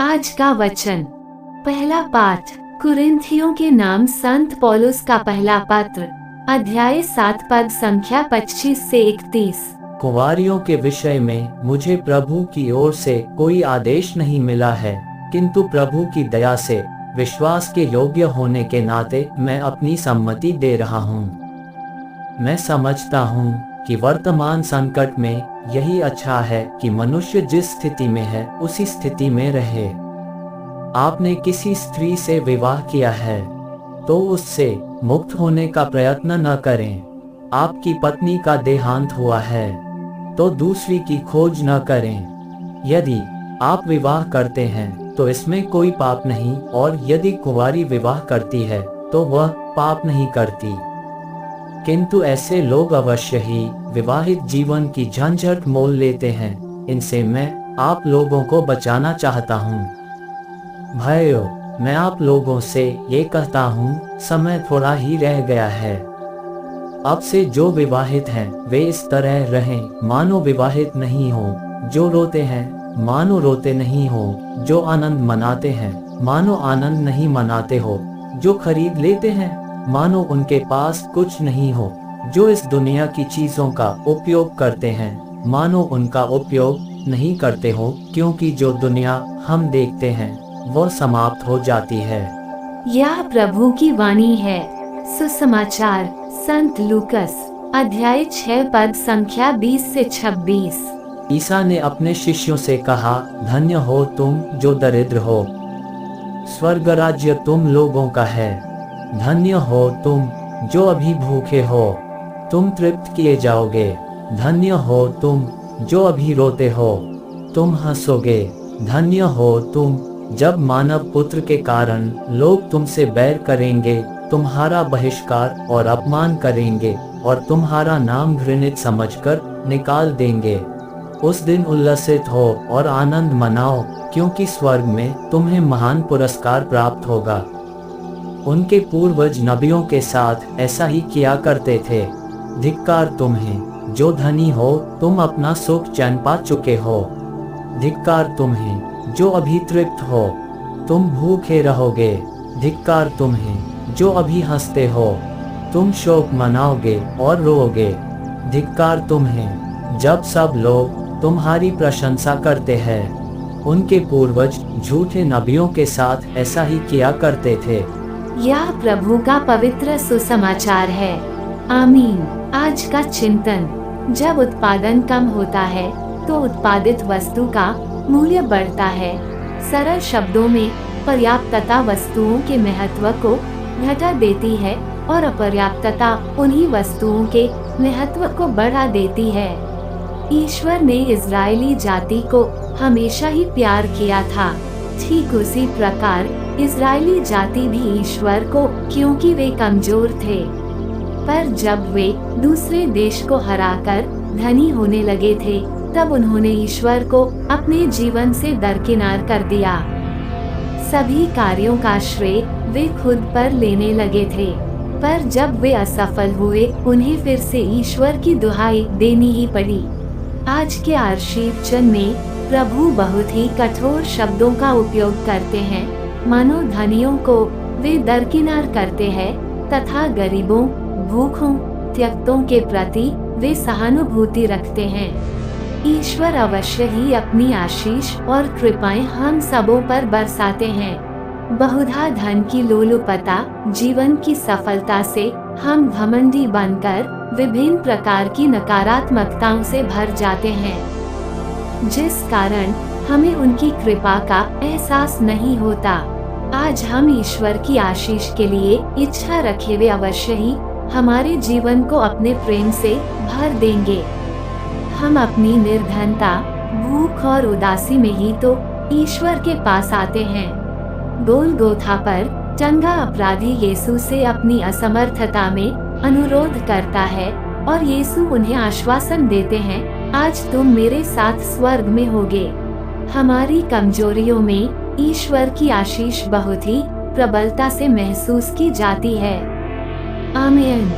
आज का वचन, पहला पाठ कुरिन्थियों के नाम संत पौलुस का पहला पत्र, अध्याय 7 पद संख्या 25 से 31। कुंवारियों के विषय में मुझे प्रभु की ओर से कोई आदेश नहीं मिला है, किंतु प्रभु की दया से विश्वास के योग्य होने के नाते मैं अपनी सम्मति दे रहा हूँ। मैं समझता हूँ कि वर्तमान संकट में यही अच्छा है कि मनुष्य जिस स्थिति में है उसी स्थिति में रहे। आपने किसी स्त्री से विवाह किया है तो उससे मुक्त होने का प्रयत्न न करें। आपकी पत्नी का देहांत हुआ है तो दूसरी की खोज न करें। यदि आप विवाह करते हैं तो इसमें कोई पाप नहीं, और यदि कुंवारी विवाह करती है तो वह पाप नहीं करती। किंतु ऐसे लोग अवश्य ही विवाहित जीवन की झंझट मोल लेते हैं। इनसे मैं आप लोगों को बचाना चाहता हूँ। भाइयों, मैं आप लोगों से ये कहता हूँ, समय थोड़ा ही रह गया है। अब से जो विवाहित हैं वे इस तरह रहें मानो विवाहित नहीं हो, जो रोते हैं मानो रोते नहीं हो, जो आनंद मनाते हैं मानो आनंद नहीं मनाते हो, जो खरीद लेते हैं मानो उनके पास कुछ नहीं हो, जो इस दुनिया की चीजों का उपयोग करते हैं मानो उनका उपयोग नहीं करते हो, क्योंकि जो दुनिया हम देखते हैं वो समाप्त हो जाती है। यह प्रभु की वाणी है। सुसमाचार संत लूकस अध्याय 6 पद संख्या 20 से 26। ईसा ने अपने शिष्यों से कहा, धन्य हो तुम जो दरिद्र हो, स्वर्ग राज्य तुम लोगों का है। धन्य हो तुम जो अभी भूखे हो, तुम तृप्त किए जाओगे। धन्य हो तुम जो अभी रोते हो, तुम हंसोगे। धन्य हो तुम जब मानव पुत्र के कारण लोग तुमसे बैर करेंगे, तुम्हारा बहिष्कार और अपमान करेंगे और तुम्हारा नाम घृणित समझकर निकाल देंगे। उस दिन उल्लसित हो और आनंद मनाओ, क्योंकि स्वर्ग में तुम्हें महान पुरस्कार प्राप्त होगा। उनके पूर्वज नबियों के साथ ऐसा ही किया करते थे। धिक्कार तुम्हें जो धनी हो, तुम अपना सुख चैन पा चुके हो। धिक्कार तुम्हें जो अभी तृप्त हो, तुम भूखे रहोगे। धिक्कार तुम्हें जो अभी हंसते हो, तुम शोक मनाओगे और रोओगे। धिक्कार तुम्हें जब सब लोग तुम्हारी प्रशंसा करते हैं। उनके पूर्वज झूठे नबियों के साथ ऐसा ही किया करते थे। यह प्रभु का पवित्र सुसमाचार है। आमीन। आज का चिंतन, जब उत्पादन कम होता है तो उत्पादित वस्तु का मूल्य बढ़ता है। सरल शब्दों में, पर्याप्तता वस्तुओं के महत्व को घटा देती है और अपर्याप्तता उन्हीं वस्तुओं के महत्व को बढ़ा देती है। ईश्वर ने इजरायली जाति को हमेशा ही प्यार किया था। ठीक उसी प्रकार इजरायली जाति भी ईश्वर को, क्योंकि वे कमजोर थे। पर जब वे दूसरे देश को हराकर धनी होने लगे थे, तब उन्होंने ईश्वर को अपने जीवन से दरकिनार कर दिया। सभी कार्यों का श्रेय वे खुद पर लेने लगे थे। पर जब वे असफल हुए, उन्हें फिर से ईश्वर की दुहाई देनी ही पड़ी। आज के आर्शीवचन में प्रभु बहुत ही कठोर शब्दों का उपयोग करते हैं, मानो धनियों को वे दरकिनार करते हैं तथा गरीबों, भूखों, त्यक्तों के प्रति वे सहानुभूति रखते हैं। ईश्वर अवश्य ही अपनी आशीष और कृपाएं हम सबों पर बरसाते हैं। बहुधा धन की लोलुपता, जीवन की सफलता से हम घमंडी बनकर विभिन्न प्रकार की नकारात्मकताओं से भर जाते हैं, जिस कारण हमें उनकी कृपा का एहसास नहीं होता। आज हम ईश्वर की आशीष के लिए इच्छा रखे हुए अवश्य ही हमारे जीवन को अपने प्रेम से भर देंगे। हम अपनी निर्धनता, भूख और उदासी में ही तो ईश्वर के पास आते हैं। गोलगोथा पर टंगा अपराधी यीशु से अपनी असमर्थता में अनुरोध करता है और यीशु उन्हें आश्वासन देते हैं, आज तुम मेरे साथ स्वर्ग में होगे। हमारी कमजोरियों में ईश्वर की आशीष बहुत ही प्रबलता से महसूस की जाती है। आमीन।